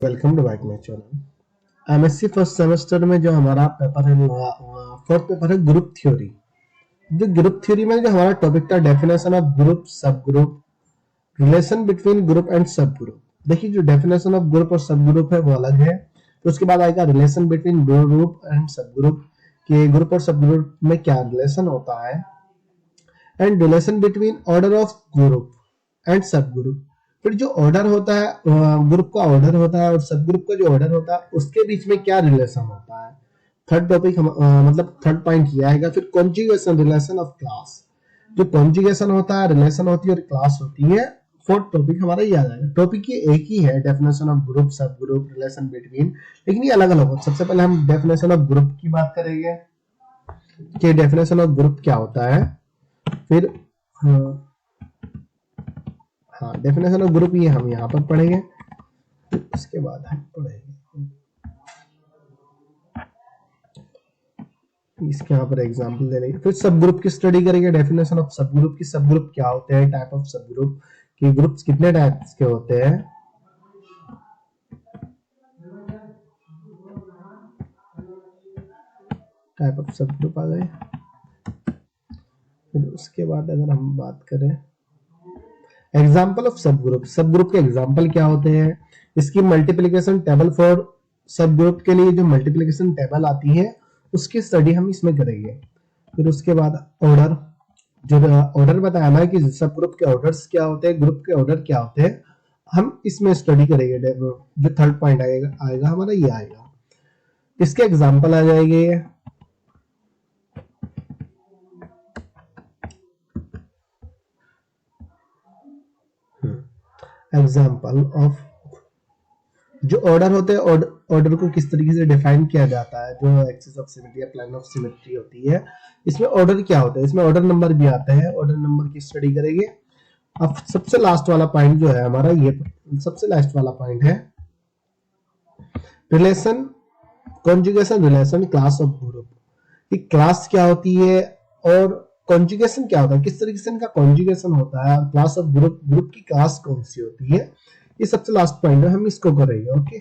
Welcome to back my channel. MSc first semester में जो हमारा पेपर है फोर्थ पेपर है ग्रुप थ्योरी। जो ग्रुप थ्योरी में जो हमारा टॉपिक था definition of group, subgroup, relation between group and subgroup. देखिए जो डेफिनेशन ऑफ ग्रुप और सब ग्रुप है वो अलग है, तो उसके बाद आएगा रिलेशन बिटवीन ग्रुप एंड सब ग्रुप, कि ग्रुप और सब ग्रुप में क्या रिलेशन होता है, and relation between order of group and सब ग्रुप। फिर जो ऑर्डर होता है, ग्रुप का ऑर्डर होता है और सब ग्रुप का जो ऑर्डर होता है उसके बीच में क्या रिलेशन होता है। थर्ड टॉपिक मतलब थर्ड पॉइंट ये आएगा। फिर कॉन्जुगेशन रिलेशन ऑफ क्लास, जो कॉन्जुगेशन होता है, रिलेशन होती है और क्लास होती है। फोर्थ टॉपिक हमारा ये आ जाएगा। टॉपिक ये एक ही है, definition of group, subgroup, relation between, लेकिन ये अलग अलग होता है। सबसे पहले हम डेफिनेशन ऑफ ग्रुप की बात करेंगे कि डेफिनेशन ऑफ ग्रुप क्या होता है। फिर हाँ डेफिनेशन ऑफ ग्रुप ये हम यहाँ पर पढ़ेंगे। उसके बाद हम पढ़ेंगे इसके यहाँ पर एग्जांपल दे रही है। फिर सब ग्रुप की स्टडी करेंगे, डेफिनेशन ऑफ सब ग्रुप की, सब ग्रुप क्या होते हैं, टाइप ऑफ सब ग्रुप, कि ग्रुप्स कितने टाइप्स के होते हैं। टाइप ऑफ सब ग्रुप आ गए। फिर उसके बाद अगर हम बात करें एग्जाम्पल ऑफ सब ग्रुप, सब ग्रुप के एग्जाम्पल क्या होते हैं, इसकी मल्टीप्लीकेशन टेबल फॉर सब ग्रुप के लिए जो मल्टीप्लीकेशन टेबल आती है उसकी स्टडी हम इसमें करेंगे। फिर उसके बाद ऑर्डर, जो ऑर्डर बताया ना कि सब ग्रुप के ऑर्डर्स क्या होते हैं, ग्रुप के ऑर्डर क्या होते हैं, हम इसमें स्टडी करेंगे। जो थर्ड पॉइंट आएगा हमारा ये आएगा। इसके एग्जाम्पल आ जाएंगे। एग्जाम्पल ऑफ जो ऑर्डर होते हैं, ऑर्डर को किस तरीके से डिफाइन किया जाता है, जो एक्सिस ऑफ सिमेट्री या प्लेन ऑफ सिमेट्री होती है, इसमें ऑर्डर क्या होता है, इसमें ऑर्डर नंबर भी आता है। ऑर्डर नंबर की स्टडी करेंगे। अब सबसे लास्ट वाला पॉइंट जो है हमारा, ये सबसे लास्ट वाला पॉइंट है relation, conjugation relation, class of group, कि क्लास क्या होती है और कॉन्जुगेशन क्या होता है, किस तरीके से इनका कॉन्जुगेशन होता है, और क्लास ऑफ ग्रुप, ग्रुप की क्लास कौन सी होती है। ये सबसे लास्ट पॉइंट है, हम इसको करेंगे। Okay,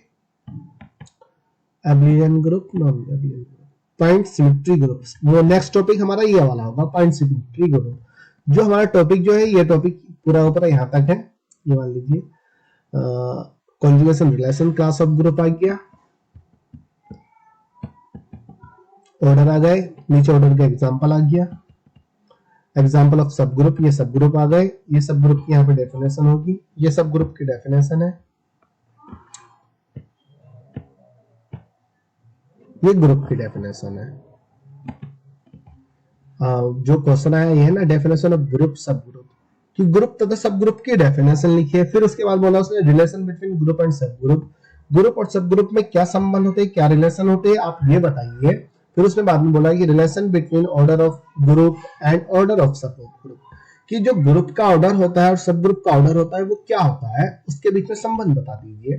abelian group, non abelian group, point symmetry groups. वो नेक्स्ट टॉपिक हमारा ये वाला होगा, पॉइंट सिमेट्री ग्रुप। जो हमारा टॉपिक जो है, ये टॉपिक पूरा ऊपर यहाँ तक है। ये मान लीजिए conjugation relation, class of group आ गया, ऑर्डर आ गए, नीचे ऑर्डर का एग्जांपल आ गया, एग्जांपल ऑफ सब ग्रुप, ये सब ग्रुप आ गए, ये सब ग्रुप की यहाँ पे डेफिनेशन होगी, ये सब ग्रुप की डेफिनेशन है, ये ग्रुप की डेफिनेशन है। जो क्वेश्चन आया ये है ना, डेफिनेशन ऑफ ग्रुप, सब ग्रुप, कि ग्रुप तथा सब ग्रुप की डेफिनेशन लिखिए। फिर उसके बाद बोला उसने रिलेशन बिटवीन ग्रुप एंड सब ग्रुप, ग्रुप और सब ग्रुप में क्या संबंध होते हैं, क्या रिलेशन होते हैं, आप ये बताइए। फिर उसने बाद में बोला कि relation between order of group and order of सब ग्रुप, कि जो ग्रुप का ऑर्डर होता है और सब ग्रुप का ऑर्डर होता है वो क्या होता है, उसके बीच में संबंध बता दीजिए।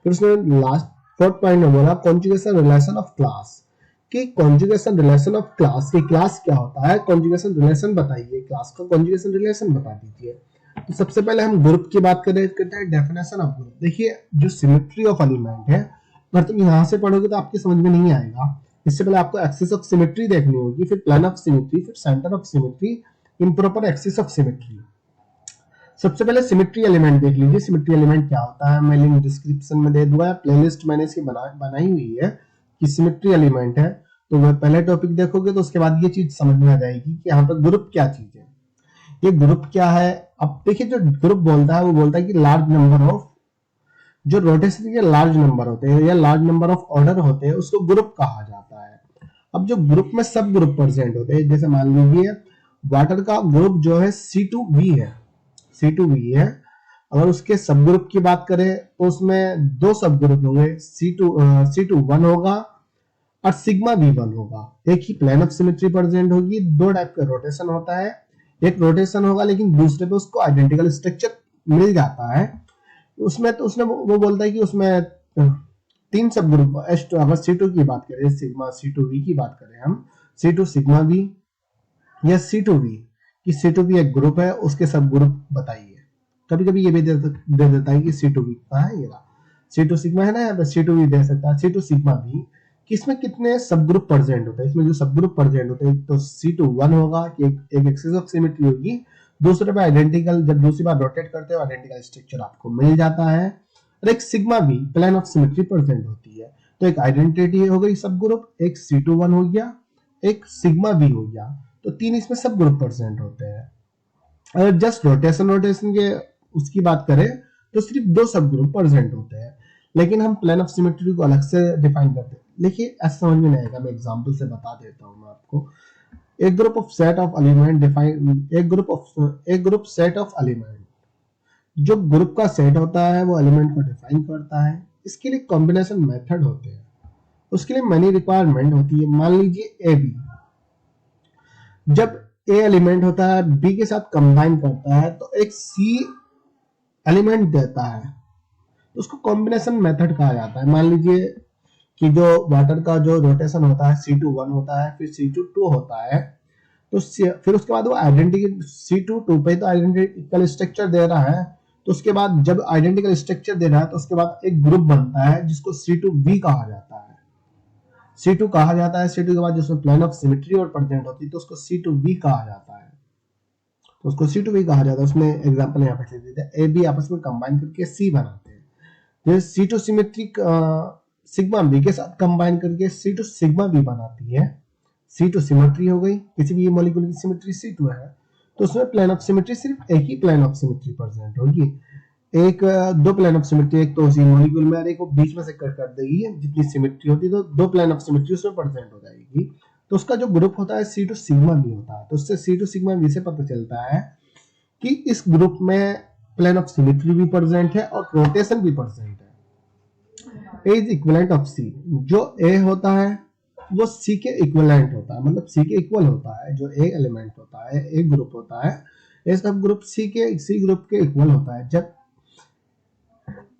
फिर उसने लास्ट फोर्थ पॉइंट में बोला कॉन्जुगेशन रिलेशन ऑफ क्लास, कि कॉन्जुगेशन रिलेशन ऑफ क्लास, की क्लास क्या होता है, कॉन्जुगेशन रिलेशन बताइए, क्लास का कॉन्जुगेशन रिलेशन बता दीजिए। तो सबसे पहले हम ग्रुप की बात करते हैं, डेफिनेशन ऑफ ग्रुप। देखिए जो सिमेट्री ऑफ एलिमेंट है, अगर तुम यहां से पढ़ोगे तो आपकी समझ में नहीं आएगा। इससे पहले आपको एक्सिस ऑफ सिमेट्री देखनी होगी, फिर प्लेन ऑफ सिमेट्री, फिर centre of symmetry, improper axis of symmetry. सबसे पहले सिमेट्री एलिमेंट देख लीजिए। सिमेट्री एलिमेंट क्या होता है, मैं लिंक डिस्क्रिप्शन में दे दूंगा, प्लेलिस्ट मैंने इसकी बनाई हुई है कि सिमेट्री एलिमेंट है। तो वह पहले टॉपिक देखोगे तो उसके बाद ये चीज समझ में आ जाएगी कि यहाँ पर ग्रुप क्या चीज है, ये ग्रुप क्या है। अब देखिए जो ग्रुप बोलता है वो बोलता है कि लार्ज नंबर ऑफ, जो रोटेशन के लार्ज नंबर होते हैं या लार्ज नंबर ऑफ ऑर्डर होते हैं उसको ग्रुप कहा जाता है। अब जो ग्रुप में सब ग्रुप प्रेजेंट होते हैं, जैसे मान लीजिए वाटर का ग्रुप जो है C2V है, C2V है, अगर उसके सब ग्रुप की बात करें तो उसमें दो सब ग्रुप होंगे, C2 1 होगा और सिग्मा V1 होगा। एक ही प्लेन ऑफ सिमेट्री प्रेजेंट होगी, दो टाइप का रोटेशन होता है, एक रोटेशन होगा लेकिन दूसरे पे उसको आइडेंटिकल स्ट्रक्चर मिल जाता है। उसमें तो उसने वो बोलता है कि उसमें तीन सब ग्रुप, अगर C2 की बात करें, सिग्मा C2V की बात करें हम, C2 सिग्मा V या C2V, कि C2V एक ग्रुप है, उसके सब ग्रुप बताइए। कभी कभी ये भी दे देता है कि C2V कहाँ है, ये रहा C2 सिग्मा है ना, यहाँ पे C2 भी दे सकता है, C2 सिग्मा भी, कि इसमें कितने सब ग्रुप प्रेजेंट होते हैं। इसमें जो सब ग्रुप प्रेजेंट होते हैं तो C2 1 होगा कि एक एक्सिस ऑफ सिमेट्री होगी, दूसरे पे आइडेंटिकल, जब दूसरी बार रोटेट करते हो आइडेंटिकल स्ट्रक्चर आपको मिल जाता है, और एक सिग्मा भी प्लेन ऑफ सिमेट्री प्रेजेंट होती है। तो एक आइडेंटिटी हो गई सब ग्रुप, एक C2 1 हो गया, एक सिग्मा भी हो गया, तो तीन इसमें सब ग्रुप प्रेजेंट होते हैं। अगर जस्ट रोटेशन के उसकी बात करें तो सिर्फ दो सब ग्रुप प्रेजेंट होते हैं, लेकिन हम प्लेन ऑफ सिमेट्री को अलग से डिफाइन करते हैं। देखिए ऐसा समझ में नहीं आएगा, मैं एग्जांपल से बता देता हूं मैं आपको। एक group of set of element define, एक ग्रुप सेट ऑफ एलिमेंट, जो ग्रुप का सेट होता है वो एलिमेंट को डिफाइन करता है। इसके लिए कॉम्बिनेशन मेथड होते हैं, उसके लिए मनी रिक्वायरमेंट होती है। मान लीजिए ए बी, जब ए एलिमेंट होता है बी के साथ कंबाइन करता है तो एक सी एलिमेंट देता है, तो उसको कॉम्बिनेशन मेथड कहा जाता है। मान लीजिए कि जो वाटर का जो रोटेशन होता है C2 1 होता है, फिर C2 2 होता है, तो फिर उसके बाद वो आइडेंटिकल C2 2 पे तो आइडेंटिकल स्ट्रक्चर दे रहा है, तो उसके बाद जब आइडेंटिकल स्ट्रक्चर दे रहा है तो उसके बाद एक ग्रुप बनता है जिसको C2V कहा जाता है। C2 कहा जाता है, C2 के बाद जिसमें प्लेन ऑफ सिमेट्री और प्रेजेंट होती है तो उसको C2V कहा जाता है, तो उसको C2V कहा जाता है। उसमें एग्जांपल यहाँ पे दे देते हैं, ए बी आपस में कंबाइन करके C बनाते हैं, जैसे C2 सिमेट्रिक सिग्मा बी के साथ कंबाइन करके C2 सिग्मा बी बनाती है। C2 सिमेट्री हो गई, किसी भी मॉलिक्यूल की सिमेट्री C2 है, तो उसमें प्लेन ऑफ सिमेट्री सिर्फ एक ही प्लेन ऑफ सिमेट्री प्रेजेंट होगी। एक दो प्लेन ऑफ सिमेट्री, एक तो उसी मॉलिक्यूल में, एक को बीच में से कट कर देगी, जितनी सिमेट्री होती है तो दो प्लेन ऑफ सिमेट्री उसमें प्रेजेंट हो जाएगी। तो उसका जो ग्रुप होता है C2 सिग्मा बी होता है। तो उससे C2 सिग्मा बी से पता चलता है कि इस ग्रुप में प्लेन ऑफ सिमेट्री भी प्रेजेंट है और रोटेशन भी प्रेजेंट है। ए इज इक्विवेलेंट ऑफ सी, जो ए होता है वो सी के इक्विवेलेंट होता है, मतलब सी के इक्वल होता है। जो ए एलिमेंट होता है, एक ग्रुप होता है, ए सब ग्रुप सी ग्रुप के इक्वल होता है। जब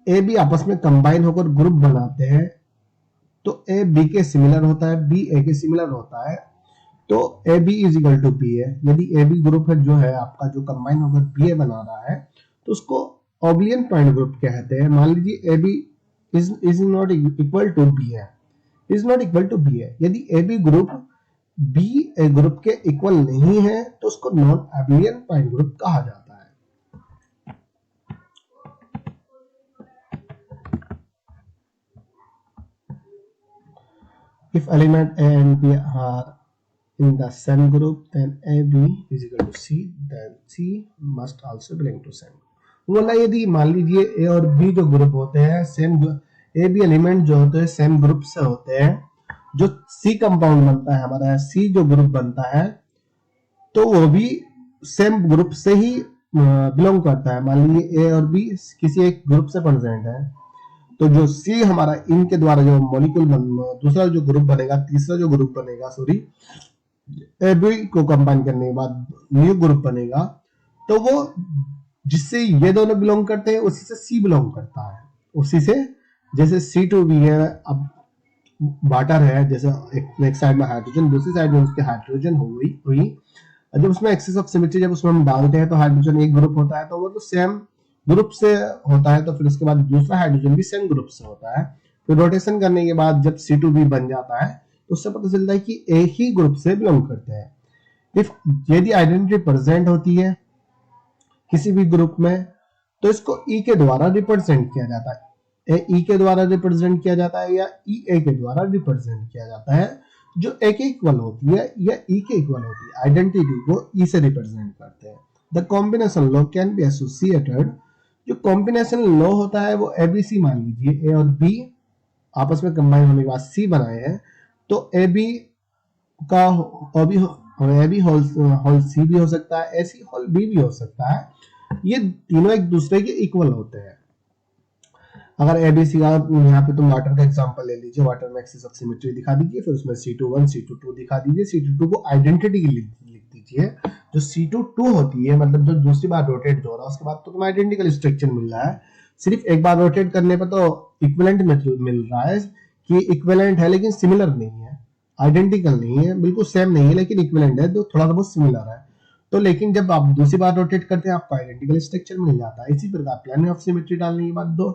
ए बी आपस में कंबाइन होकर ग्रुप बनाते हैं तो ए बी के सिमिलर होता है, बी ए के सिमिलर होता है, तो A B is equal to B A. यदि ए बी ग्रुप है जो है आपका, जो कंबाइन होकर बी ए बना रहा है, तो उसको ऑब्लियन पॉइंट ग्रुप कहते हैं। मान लीजिए A B is not equal to BA, is not equal to BA। यदि AB group B A group के इक्वल नहीं है तो उसको नॉन एबिलियन पॉइंट ग्रुप कहा जाता है। If element A and B are in the same group, then AB is equal to C, then C must also belong to same। बोला यदि मान लीजिए ए और बी जो ग्रुप होते हैं, सेम ए बी एलिमेंट जो होते हैं सेम ग्रुप से होते हैं, जो सी कंपाउंड बनता है हमारा, सी जो ग्रुप बनता है तो वो भी सेम ग्रुप से ही बिलोंग करता है। मान लीजिए ए और बी किसी एक ग्रुप से प्रेजेंट है, तो जो सी हमारा इनके द्वारा जो मॉलिक्यूल दूसरा जो ग्रुप बनेगा, तीसरा जो ग्रुप बनेगा, सॉरी, ए बी को कंबाइन करने के बाद न्यू ग्रुप बनेगा, तो वो जिससे ये दोनों बिलोंग करते हैं उसी से सी बिलोंग करता है। उसी से जैसे C2V है, अब वाटर है, जैसे एक साइड में हाइड्रोजन, दूसरी साइड में उसके हाइड्रोजन हुई, जब उसमें एक्सेस ऑफ सिमेट्री जब उसमें हम डालते हैं तो हाइड्रोजन एक ग्रुप होता है, तो वो तो सेम ग्रुप से होता है, तो फिर उसके बाद दूसरा हाइड्रोजन भी सेम ग्रुप से होता है। फिर रोटेशन करने के बाद जब C2V बन जाता है तो उससे पता चलता है कि एक ही ग्रुप से बिलोंग करते हैं। यदि आइडेंटिटी प्रेजेंट होती है किसी भी ग्रुप में तो इसको ई के द्वारा रिप्रेजेंट किया जाता है, ई के द्वारा रिप्रेजेंट किया जाता है या ई ए के द्वारा रिप्रेजेंट किया जाता है, जो ए के इक्वल होती है या ई के इक्वल होती है। आइडेंटिटी को ई से रिप्रेजेंट करते हैं। The combination law can be associated, जो कॉम्बिनेशन लॉ होता है वो एबीसी, मान लीजिए ए और बी आपस में कंबाइन होने के बाद सी बनाए हैं, तो ए बी का ए बी होल सी भी हो सकता है, ए सी होल बी भी हो सकता है। ये तीनों एक दूसरे के इक्वल होते हैं। अगर एबीसी का यहाँ पे तुम वाटर का एग्जांपल ले लीजिए, वाटर में एक्सिस ऑफ सिमेट्री दिखा दीजिए, फिर उसमें C2 1 C2 2 दिखा दीजिए, C2 2 को आइडेंटिटी लिख दीजिए। जो C2 2 होती है, मतलब जो दूसरी बार रोटेट जो हो रहा है उसके बाद तो तुम्हें आइडेंटिकल स्ट्रक्चर मिल रहा है, सिर्फ एक बार रोटेट करने पर तो इक्विवेलेंट मिल रहा है कि इक्विवेलेंट है लेकिन सिमिलर नहीं है, आइडेंटिकल नहीं है, बिल्कुल सेम नहीं है लेकिन इक्विवेलेंट है, तो थोड़ा सा बहुत सिमिलर है। तो लेकिन जब आप दूसरी बार रोटेट करते हैं आपको आइडेंटिकल स्ट्रक्चर मिल जाता है। इसी प्रकार प्लेन ऑफ सिमेट्री डालने के बाद दो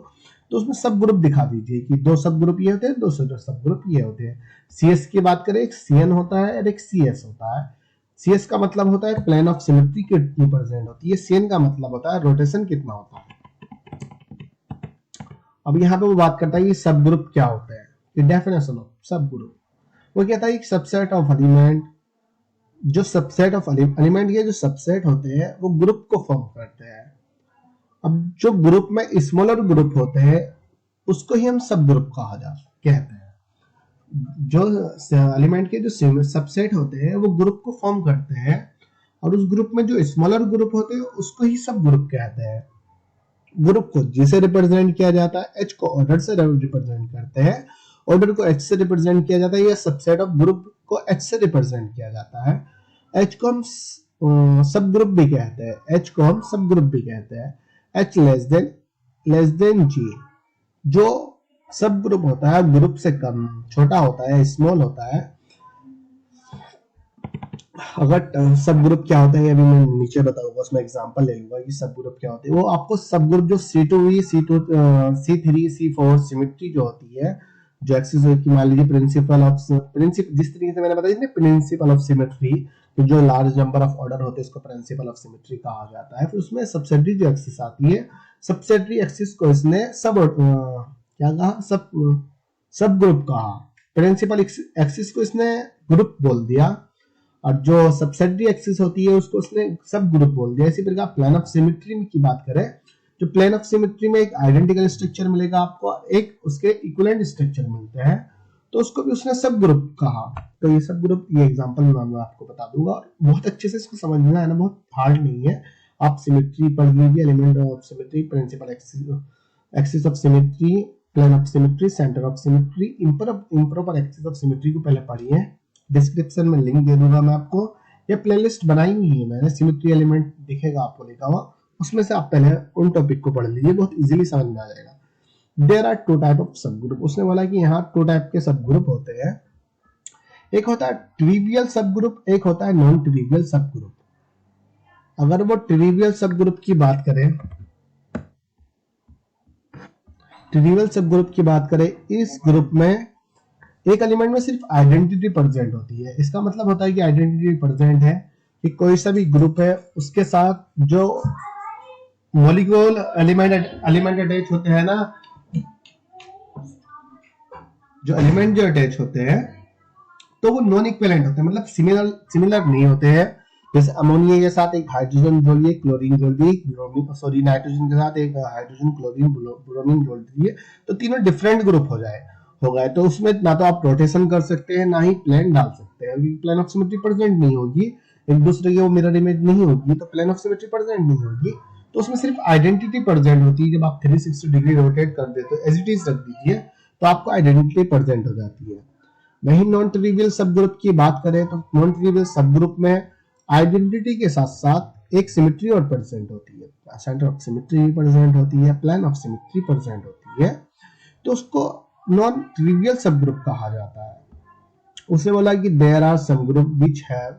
तो उसमें सब ग्रुप दिखा दीजिए कि दो सब ग्रुप ये होते हैं, दो सब ग्रुप ये होते हैं। सीएस की बात करें, एक सीएन होता है और एक सीएस होता है। सीएस का मतलब होता है प्लेन ऑफ सिमेट्री कितनी परसेंट होती है, सीएन का मतलब होता है रोटेशन कितना होता है। अब यहाँ पे वो बात करता है कि सब ग्रुप क्या होता है, कि डेफिनेशन ऑफ सब ग्रुप। वो कहता है सबसेट ऑफ एलिमेंट, जो सबसेट ऑफ एलिमेंट के जो सबसेट होते हैं वो ग्रुप को फॉर्म करते हैं। अब जो ग्रुप में स्मॉलर ग्रुप होते हैं उसको ही हम सब ग्रुप कहा कहते हैं। जो एलिमेंट के जो सबसेट होते हैं वो ग्रुप को फॉर्म करते हैं, और उस ग्रुप में जो स्मॉलर ग्रुप होते हैं उसको ही सब ग्रुप कहते हैं। ग्रुप को जी से रिप्रेजेंट किया जाता है, एच को ऑर्डर से रिप्रेजेंट करते हैं, ऑर्डर को एच से रिप्रेजेंट किया जाता है, या सबसेट ऑफ ग्रुप को एच से रिप्रेजेंट किया जाता है। एच को हम सब ग्रुप भी कहते हैं, एच को हम सब ग्रुप भी कहते हैं। एच लेस देन जी, जो सब ग्रुप होता है ग्रुप से कम छोटा होता है, स्मॉल होता है। अगर सब ग्रुप क्या होता है अभी मैं नीचे बताऊंगा, उसमें एग्जांपल ले लूंगा कि सब ग्रुप क्या होते हैं। वो आपको सब ग्रुप जो C2V, C2, C3, C4 symmetry जो होती है, जो एक्सिस की मान लीजिए प्रिंसिपल जिस तरीके से मैंने बताया प्रिंसिपल ऑफ सिमेट्री, जो लार्ज नंबर ऑफ ऑर्डर होते हैं उसको प्रिंसिपल ऑफ सिमेट्री कहा जाता है। फिर उसमें सबसेटरी जो एक्सिस आती है, सबसेटरी एक्सिस को इसने क्या कहा, सब ग्रुप कहा। प्रिंसिपल एक्सिस को इसने ग्रुप बोल दिया, और जो सबसेटरी एक्सिस होती है उसको उसने सब ग्रुप बोल दिया। इसी प्रकार प्लेन ऑफ सिमेट्री की बात करें, जो प्लेन ऑफ सिमेट्री में एक आइडेंटिकल स्ट्रक्चर मिलेगा आपको, एक उसके इक्विवेलेंट स्ट्रक्चर मिलते हैं, तो उसको भी उसने सब ग्रुप कहा। तो ये सब ग्रुप, ये एग्जांपल मैं आपको बता दूंगा, और बहुत अच्छे से इसको समझना है ना, बहुत हार्ड नहीं है। आप सिमेट्री पढ़ लीजिए, element of symmetry, principal axis of symmetry, plane of symmetry, centre of symmetry, improper axis of symmetry को पहले पढ़िए। डिस्क्रिप्शन में लिंक दे दूंगा मैं आपको, ये प्लेलिस्ट बनाई हुई है मैंने, सिमेट्री एलिमेंट दिखेगा आपको लिखा हुआ, उसमें से आप पहले उन टॉपिक को पढ़ लीजिए, बहुत इजीली समझ में आ जाएगा। There are two type of subgroup, उसने बोला कि यहाँ टू टाइप के सब ग्रुप होते हैं। एक होता है ट्रिवियल सब ग्रुप, एक होता है नॉन ट्रिवियल सब ग्रुप। अगर वो ट्रिवियल सब ग्रुप की बात करें, ट्रिवियल सब ग्रुप की बात करें, इस ग्रुप में एक एलिमेंट में सिर्फ आइडेंटिटी प्रेजेंट होती है। इसका मतलब होता है कि आइडेंटिटी प्रेजेंट है कि कोई सा भी ग्रुप है उसके साथ जो मॉलिक्यूल एलिमेंट अटैच होते हैं ना, जो एलिमेंट जो अटैच होते हैं तो वो नॉन इक्विवेलेंट होते हैं, मतलब सिमिलर नहीं होते हैं। जैसे अमोनिया के साथ एक हाइड्रोजन जोड़ लिए, क्लोरीन जोड़ दी, नाइट्रोजन के साथ एक हाइड्रोजन, क्लोरीन, ब्रोमीन जोड़ दिए, तो तीनों डिफरेंट ग्रुप हो गए। तो उसमें ना तो आप रोटेशन कर सकते हैं, ना ही प्लेन डाल सकते हैं, प्लेन ऑफ सिमेट्री प्रेजेंट नहीं होगी, एक दूसरे की वो मिरर इमेज नहीं होगी, तो प्लेन ऑफ सिमेट्री प्रेजेंट नहीं होगी। तो उसमें सिर्फ आइडेंटिटी प्रेजेंट होती है। जब आप 360 डिग्री रोटेट कर देते हो, एज इट इज रख दीजिए, तो आपको आइडेंटिटी प्रेजेंट हो जाती है। वही नॉन ट्रिवियल सब ग्रुप की बात करें तो नॉन ट्रिवियल सब ग्रुप में आइडेंटिटी के साथ साथ एक सिमेट्री और प्रेजेंट होती है, सेंटर ऑफ सिमेट्री भी प्रेजेंट होती है, प्लेन ऑफ सिमेट्री प्रेजेंट होती है, तो उसको नॉन ट्रिवियल सब ग्रुप कहा जाता है। उसे बोला कि there are some group which have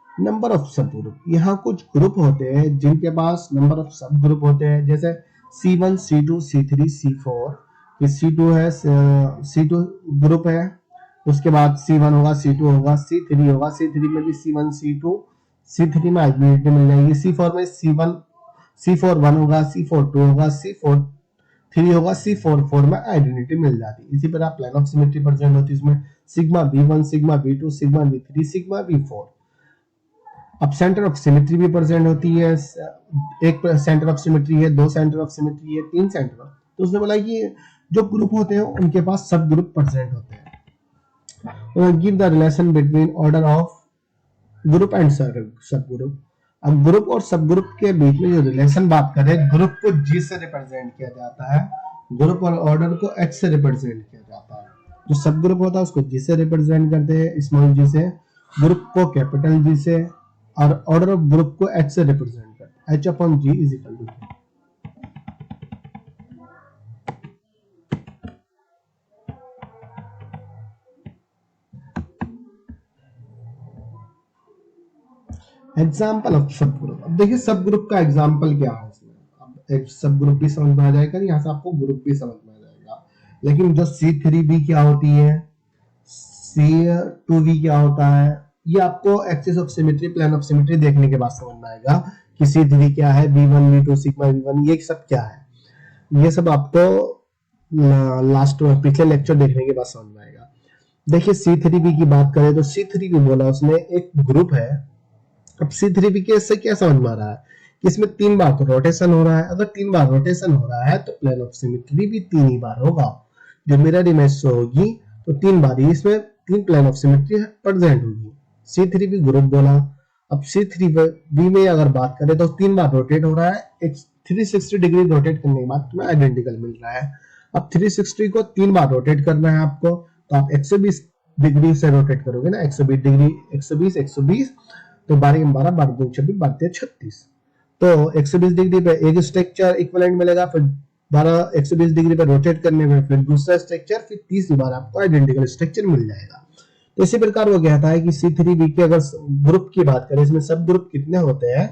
number of subgroup. यहाँ कुछ ग्रुप होते हैं जिनके पास नंबर ऑफ सब ग्रुप होते हैं, जैसे C1, C2, C3, C4। ये C2 है, C2 ग्रुप है, उसके बाद C1 होगा, C2 होगा, C3 होगा, C3 में भी C1, C2, C3 में आइडेंटिटी मिल जाएगी, C4 में C4 1 होगा, C4 2 होगा, C4 3 होगा, C4 4 में आइडेंटिटी मिल जाती है। इसी प्रकार प्लेन ऑफ सिमेट्री प्रेजेंट होती है, इसमें sigma B1, sigma B2, sigma B3, sigma B4। अब सेंटर ऑफ सिमेट्री भी प्रेजेंट होती है, एक सेंटर ऑफ सिमेट्री है, दो सेंटर ऑफ सिमेट्री है, तीन सेंटर ऑफ। तो उसने बोला कि जो ग्रुप होते हैं उनके पास सब ग्रुप प्रेजेंट होते हैं। Give the relation between order of group and subgroup. अब ग्रुप और सब ग्रुप के बीच में जो रिलेशन बात करें, ग्रुप को G से रिप्रेजेंट किया जाता है, ग्रुप और ऑर्डर को H से रिप्रेजेंट किया जाता है। जो सब ग्रुप होता है उसको G से रिप्रेजेंट करते हैं, स्मॉल g से, ग्रुप को कैपिटल G से, और ऑर्डर ऑफ ग्रुप को H से रिप्रेजेंट करते हैं, H/G is equal to. Example of subgroup. अब देखिए सब ग्रुप का एग्जाम्पल क्या है इसमें। अब एक सब ग्रुप भी समझ में आ जाएगा, यहाँ से आपको ग्रुप भी समझ में आ जाएगा। लेकिन जो C3b क्या होती है, C2v क्या होता है, ये आपको axis of symmetry, plane of symmetry देखने के बाद समझ में आएगा कि C3 क्या है, V1 V2 सिग्मा V1 ये सब क्या है। ये सब आपको लास्ट पिछले लेक्चर देखने के बाद समझ में आएगा। देखिए C3b की बात करें तो C3b बोला उसने एक ग्रुप है। अब C3b के इससे क्या समझ में आ रहा है कि इसमें 3 बार तो रोटेशन हो रहा है। अगर 3 बार रोटेशन हो रहा है तो प्लेन ऑफ सिमेट्री भी 3 ही बार होगा। जो मिरर इमेज होगी तो 3 बार ही इसमें 3 प्लेन ऑफ सिमेट्री प्रेजेंट होगी। C3b ग्रुप बोला। अब C3b में अगर बात करें तो 3 बार रोटेट हो रहा है, एक 360 डिग्री रोटेट करने के बाद तुम्हें आइडेंटिकल मिल रहा है। अब 360 को 3 बार रोटेट करना है आपको, तो आप 120 डिग्री से रोटेट करोगे ना, 120 डिग्री, 120 120, तो 12 12 12 2 26 12 36, तो 120 डिग्री पे एक स्ट्रक्चर इक्विवेलेंट मिलेगा, फिर 120 डिग्री पे रोटेट करने में फिर दूसरा स्ट्रक्चर, फिर तीसरी बार आपको आइडेंटिकल स्ट्रक्चर मिल जाएगा। तो इसी प्रकार वो कहता है कि C3b के अगर ग्रुप की बात करें, इसमें सब ग्रुप कितने होते हैं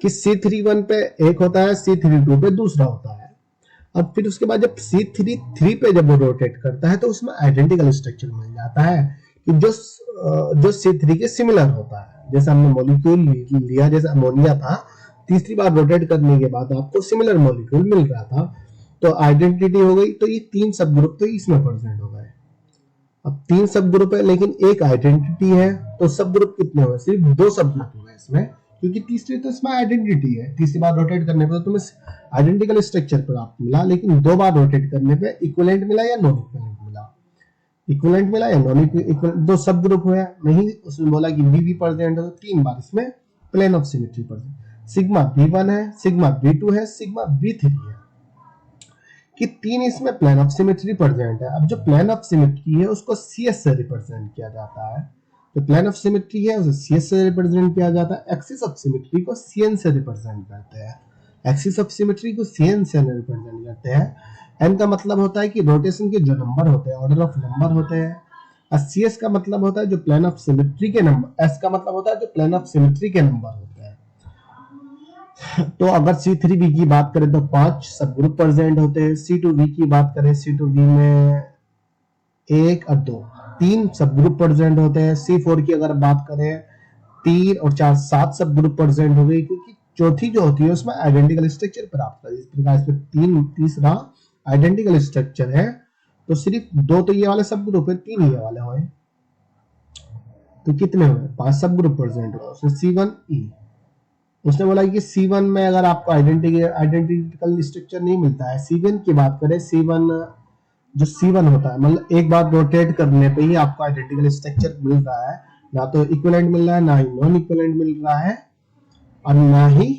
कि C31 पे एक होता है, C32 पे दूसरा होता है। अब फिर उसके बाद जब C33 पे जब वो रोटेट करता है तो उसमें आइडेंटिकल स्ट्रक्चर मिल जाता है कि जो C3 के सिमिलर होता है। जैसे हमने मॉलिक्यूल लिया, जैसे अमोनिया था, तीसरी बार रोटेट करने के बाद आपको सिमिलर मॉलिक्यूल मिल रहा था, तो आइडेंटिटी हो गई। तो ये 3 सब ग्रुप तो इसमें प्रेजेंट हो गए। अब 3 सब ग्रुप है लेकिन एक आइडेंटिटी है, तो सब ग्रुप कितने हुए, सिर्फ 2 सब ग्रुप हुए इसमें, क्योंकि तीसरी तो इसमें आइडेंटिटी है। तीसरी बार रोटेट करने पर तो तुम्हें आइडेंटिकल स्ट्रक्चर प्राप्त मिला, लेकिन 2 बार रोटेट करने पे इक्विवेलेंट मिला या नॉन इक्विवेलेंट मिला, इक्विवेलेंट मिला या नॉन इक्विवेलेंट, 2 सब ग्रुप हुए। नहीं, उसने बोला कि वी प्रेजेंट है, तो 3 बार इसमें plane of symmetry present. Sigma V1 है, सिग्मा V2 है, सिग्मा V3 है, कि 3 इसमें प्लेन ऑफ सिमेट्री प्रेजेंट है। अब जो प्लेन ऑफ सिमेट्री है उसको CS से रिप्रेजेंट किया जाता है। जो प्लेन ऑफ सिमेट्री है उसे CS से रिप्रेजेंट किया जाता है। एक्सिस ऑफ सिमेट्री को CN से रिप्रेजेंट करते हैं। एक्सिस ऑफ सिमेट्री को CN से रिप्रेजेंट करते हैं। N का मतलब होता है कि रोटेशन के जो नंबर होते हैं, ऑर्डर ऑफ नंबर होते हैं। और CS का मतलब होता है जो प्लेन ऑफ सिमेट्री के नंबर, S का मतलब होता है जो प्लेन ऑफ सिमेट्री के नंबर होते हैं। तो अगर C3b की बात करें तो 5 सब ग्रुप प्रेजेंट होते हैं। C2v की बात करें, C2v में 1 और 2 3 सब ग्रुप प्रेजेंट होते हैं। C4 की अगर बात करें 3 और 4 7 सब ग्रुप प्रेजेंट हो गई, क्योंकि चौथी जो होती है उसमें आइडेंटिकल स्ट्रक्चर प्राप्त होता है। इस प्रकार इसमें तीसरा आइडेंटिकल स्ट्रक्चर है, तो सिर्फ 2 तो ये वाले सब ग्रुप है, 3 ये वाले हुए, तो कितने हुए, 5 सब ग्रुप प्रेजेंट हुआ। उसमें C1E, उसने बोला कि C1 में अगर आपको आइडेंटिकल स्ट्रक्चर नहीं मिलता है। C1 की बात करें, C1 जो C1 होता है, मतलब एक बार रोटेट करने पे ही आपको आइडेंटिकल स्ट्रक्चर मिल रहा है, ना तो इक्विवेलेंट मिल रहा है, ना ही नॉन इक्विवेलेंट मिल रहा है, और ना ही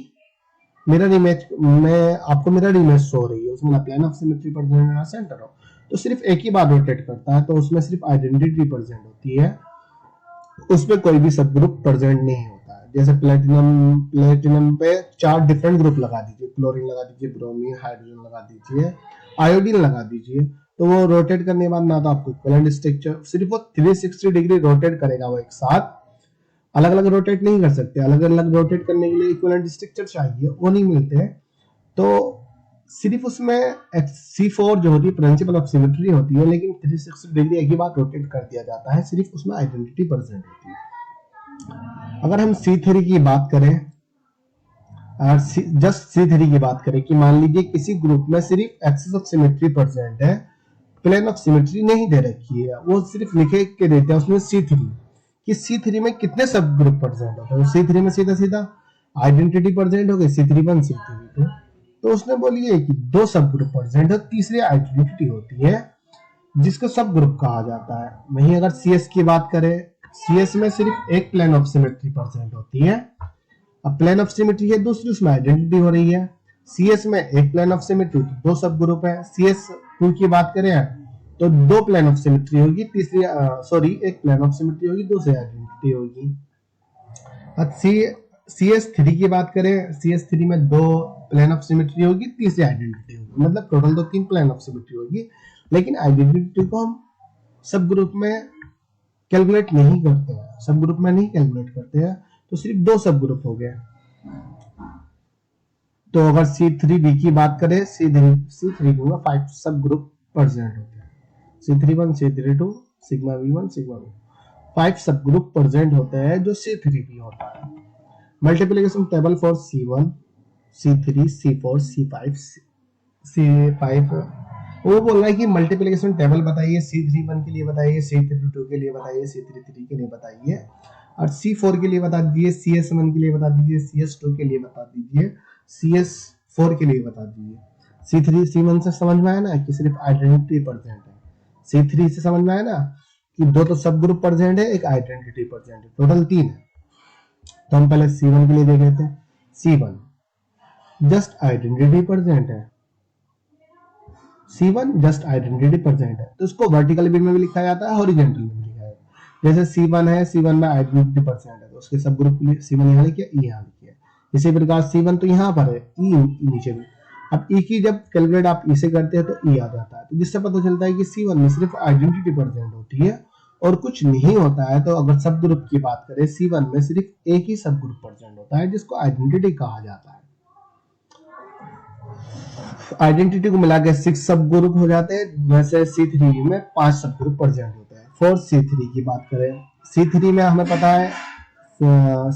मिरर इमेज में आपको मिरर इमेज शो हो रही है, उसमें प्लेन ऑफ सिमेट्री प्रेजेंट है, सेंटर हो, तो सिर्फ एक ही बार रोटेट करता है, तो उसमें सिर्फ आइडेंटिटी प्रेजेंट होती है, उसमें कोई भी सब ग्रुप प्रेजेंट नहीं होता है। जैसे प्लेटिनम पे 4 डिफरेंट ग्रुप लगा दीजिए, क्लोरीन लगा दीजिए, ब्रोमीन, हाइड्रोजन लगा दीजिए, आयोडीन लगा दीजिए, तो वो रोटेट करने के बाद ना तो आपको इक्विवेलेंट स्ट्रक्चर, सिर्फ वो 360 डिग्री रोटेट करेगा वो एक साथ, अलग अलग रोटेट नहीं कर सकते। अलग अलग रोटेट करने के लिए इक्विवेलेंट स्ट्रक्चर चाहिए, वो नहीं मिलते। तो सिर्फ उसमें C4 जो होती है प्रिंसिपल ऑफ सिमेट्री होती है, लेकिन 360 डिग्री एक ही बार रोटेट कर दिया जाता है, सिर्फ उसमें आइडेंटिटी प्रेजेंट होती है। अगर हम C3 की बात करें, जस्ट C3 की बात करें कि मान लीजिए किसी ग्रुप में सिर्फ एक्सिस ऑफ सिमेट्री प्रेजेंट है, प्लेन ऑफ सिमेट्री नहीं दे रखी है, वो सिर्फ लिखे के देते हैं उसमें C3 कि C3 में कितने सब ग्रुप प्रेजेंट होते हैं। C3 में सीधा सीधा आइडेंटिटी प्रेजेंट हो गई, C3 C3 तो उसने बोली है कि 2 सब ग्रुप प्रेजेंट है, तीसरी आइडेंटिटी होती है जिसको सब ग्रुप कहा जाता है। वहीं अगर CS की बात करें, CS में सिर्फ एक प्लेन ऑफ सिमेट्री प्रेजेंट होती है। अब प्लेन ऑफ सिमेट्री है, दूसरी उसमें आइडेंटिटी हो रही है। CS में एक प्लेन ऑफ सिमेट्री तो 2 सब ग्रुप है। CS2 की बात करें तो 2 प्लेन ऑफ सिमेट्री होगी, तीसरी एक प्लेन ऑफ सिमेट्री होगी, दूसरी आइडेंटिटी होगी। अब CS3 की बात करें, CS3 में 2 प्लेन ऑफ सिमेट्री होगी, तीसरी आइडेंटिटी होगी, मतलब टोटल तो 3 प्लेन ऑफ सिमेट्री होगी, लेकिन आइडेंटिटी को हम सब ग्रुप में कैलकुलेट नहीं करते हैं, सब ग्रुप में नहीं कैलकुलेट करते हैं, तो सिर्फ 2 सब ग्रुप हो गए। तो अगर C3b की बात करें, C3b में 5 सब ग्रुप प्रेजेंट होते हैं, C31 C32 sigma V1 sigma V, 5 सब ग्रुप प्रेजेंट होते हैं जो C3b होता है। Multiplication table for C1 C3 C4 C5 C5, वो बोल रहा है कि मल्टीप्लिकेशन टेबल बताइए, C31 के लिए बताइए, C32 के लिए बताइए, C33 के लिए बताइए, और C4 के लिए बता दीजिए, CS1 के लिए बता दीजिए, CS2 के लिए बता दीजिए, CS4 के लिए बता दीजिए। C3 C1 से समझ में आया ना कि सिर्फ आइडेंटिटी प्रेजेंट है, C3 से समझ में आया ना कि दो तो सब ग्रुप प्रेजेंट है, एक आइडेंटिटी प्रेजेंट है, टोटल 3 है। तो हम पहले C1 के लिए देख लेते हैं। C1 जस्ट आइडेंटिटी प्रेजेंट है, C1 जस्ट आइडेंटिटी प्रेजेंट है, तो इसको वर्टिकल भी में भी लिखा जाता है, हॉरिजॉन्टल में भी लिखा जाता है। जैसे C1 है, C1 में आइडेंटिटी प्रेजेंट है, तो उसके सब ग्रुप के लिए C1 यहाँ लिखिए, E यहाँ लिखिए। इसी प्रकार C1 तो यहाँ पर है, E नीचे भी। अब E की जब कैलकुलेट आप E से करते हैं तो E आ जाता है, तो जिससे पता चलता है कि C1 में सिर्फ आइडेंटिटी प्रेजेंट होती है और कुछ नहीं होता है। तो अगर सब ग्रुप की बात करें, C1 में सिर्फ एक ही सब ग्रुप प्रेजेंट होता है जिसको आइडेंटिटी कहा जाता है। आइडेंटिटी को मिला के 6 सब ग्रुप हो जाते हैं, वैसे C3 में 5 सब ग्रुप प्रेजेंट होते हैं। फॉर C3 की बात करें, C3 में हमें पता है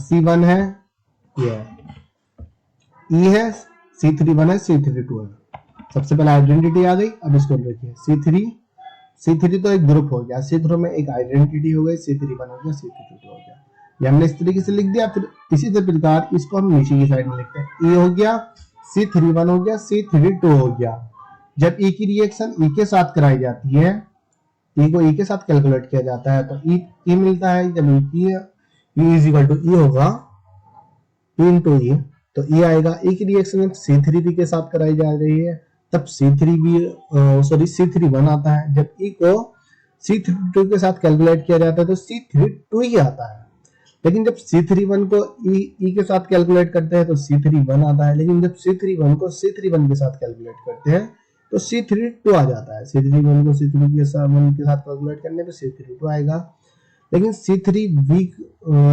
C1 है, ये E है, C31 है, C32 है। सबसे पहले आइडेंटिटी आ गई, अब इसको देखिए C3 तो एक ग्रुप हो गया, C3 में एक आइडेंटिटी हो गई, C31 हो गया, C32 हो गया। ये हमने इस तरीके से लिख दिया। फिर इसी प्रकार इसको हम नीचे की साइड में लिखते हैं, E हो गया, C31 हो गया, C32 हो गया। जब E की रिएक्शन E के साथ कराई जाती है, E को E के साथ कैलकुलेट किया जाता है, तो E मिलता है। जब E is equal to E होगा, E इंटू E, तो E आएगा। E की रिएक्शन C3b के साथ कराई जा रही है, तब C31 आता है। जब E को C32 के साथ कैलकुलेट किया जाता है तो C32 ही आता है। लेकिन जब C31 को E के साथ कैलकुलेट करते हैं तो C31 आता है। लेकिन जब C31 को C31 के साथ कैलकुलेट करते हैं तो C32 आ जाता है। C31 को C31 के साथ कैलकुलेट करने पे C32 आएगा। लेकिन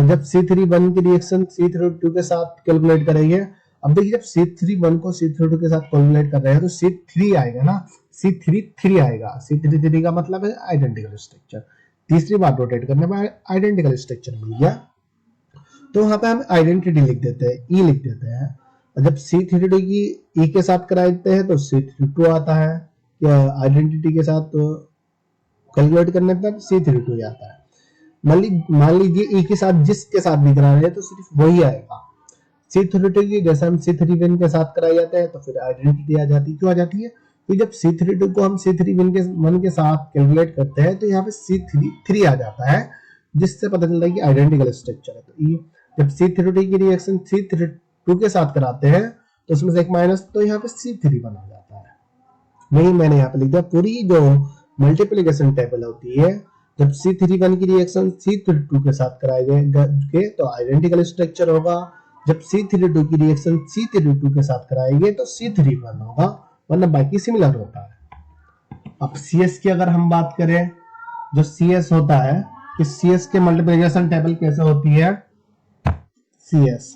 जब C31 की रिएक्शन C32 के साथ कैलकुलेट करेंगे, अब देखिए जब C31 को C32 के साथ कैलकुलेट कर रहे हैं तो C3 आएगा ना, C33 आएगा। C33 का मतलब है आइडेंटिकल स्ट्रक्चर। तीसरी बार रोटेट करने में आइडेंटिकल स्ट्रक्चर मिल गया, तो वहां पे हम आइडेंटिटी लिख देते हैं, E लिख देते हैं। और जब C32 की E के साथ कराते हैं तो C32 आता है, या आइडेंटिटी के साथ कैलकुलेट करने पर C32 आता है। मान लीजिए E के साथ जिसके साथ भी करा रहे हैं तो सिर्फ वही आएगा। C32 की जैसे हम C31 के साथ कराया जाता है तो फिर आइडेंटिटी आ जाती है। क्यों आ जाती है? कि जब C32 को हम C31 के साथ कैलकुलेट करते हैं तो यहाँ पे C33 आ जाता है, जिससे पता चलता है कि आइडेंटिकल स्ट्रक्चर है। तो जब C32 की रिएक्शन C32 के साथ कराते हैं तो उसमें से एक माइनस, तो यहाँ पे C31 आ जाता है। वही मैंने यहाँ पे लिख दिया। पूरी जो मल्टीप्लिकेशन टेबल होती है, जब C31 की रिएक्शन C32 के साथ कराए गए तो आइडेंटिकल स्ट्रक्चर होगा। जब C32 की रिएक्शन C32 के साथ कराएंगे तो C31 होगा, वरना बाकी सिमिलर होता है। अब CS की अगर हम बात करें, जो CS होता है कि CS के मल्टीप्लिकेशन टेबल कैसे होती है, CS।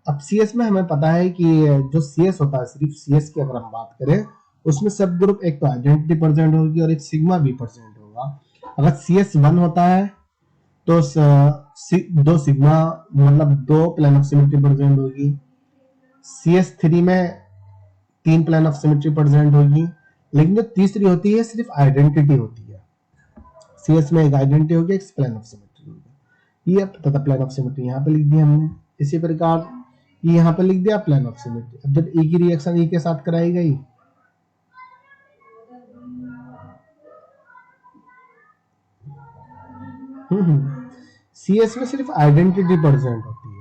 अब CS में हमें पता है कि जो CS होता है, सिर्फ CS की अगर हम बात करें, उसमें सब ग्रुप एक तो आइडेंटिटी प्रेजेंट होगी और एक सिग्मा भी प्रेजेंट होगा। अगर CS1 होता है तो दो सिग्मा मतलब 2 प्लेन ऑफ सिमेट्री प्रेजेंट होगी। CS3 में 3 प्लेन ऑफ सिमेट्री प्रेजेंट होगी। लेकिन जो तीसरी होती है सिर्फ आइडेंटिटी होती है। CS में एक आइडेंटिटी होगी, एक प्लेन ऑफ सिमेट्री होगी। ये तथा प्लेन ऑफ सिमेट्री यहाँ पे लिख दिया हमने। इसी प्रकार ये यहाँ पे लिख दिया प्लेन ऑफ सिमेट्री। अब जब E की रिएक्शन E के साथ कराई गई, CS में सिर्फ आइडेंटिटी प्रेजेंट होती है,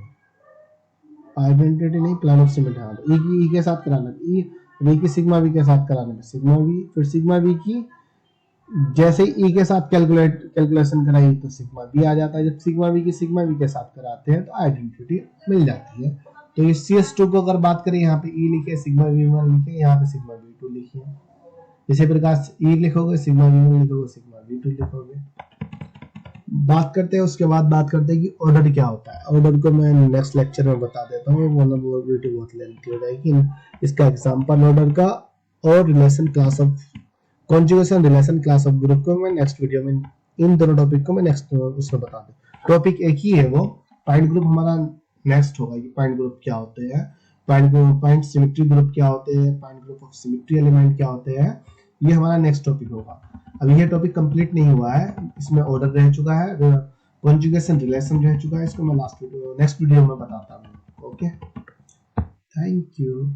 आइडेंटिटी नहीं, प्लेन ऑफ सिमेट्री। हाँ, E की E के साथ कराना, E की सिग्मा V के साथ कराने में सिग्मा V, फिर सिग्मा V की जैसे E के साथ कैलकुलेशन कराई तो सिग्मा V आ जाता है। जब सिग्मा V की सिग्मा V के साथ कराते हैं तो आइडेंटिटी मिल जाती है। तो ये CS2 को अगर बात करें, यहाँ पे E लिखे, सिग्मा V1 लिखे, यहाँ पे सिग्मा V2 लिखिए। इसी प्रकार E लिखोगे, सिग्मा V1 लिखोगे, सिग्मा V2 लिखोगे। बात करते हैं, उसके बाद बात करते हैं कि ऑर्डर क्या होता है। ऑर्डर को मैं नेक्स्ट लेक्चर में बता देता हूँ, मतलब वो वीडियो बहुत लेंथी हो जाएगी। इसका एग्जांपल ऑर्डर का और relation class of conjugation relation class of group को मैं नेक्स्ट वीडियो में, इन दोनों टॉपिक को मैं नेक्स्ट उसमें बता दूँ। टॉपिक एक ही है वो, पॉइंट ग्रुप हमारा नेक्स्ट होगा कि पॉइंट ग्रुप क्या होते हैं, पॉइंट सिमेट्री ग्रुप क्या होते हैं, point group of symmetry element क्या होते हैं, ये हमारा नेक्स्ट टॉपिक होगा। अभी ये टॉपिक कंप्लीट नहीं हुआ है, इसमें ऑर्डर रह चुका है, कॉन्जुगेशन रिलेशन रह चुका है, इसको मैं नेक्स्ट वीडियो में बताता हूँ। Okay, thank you.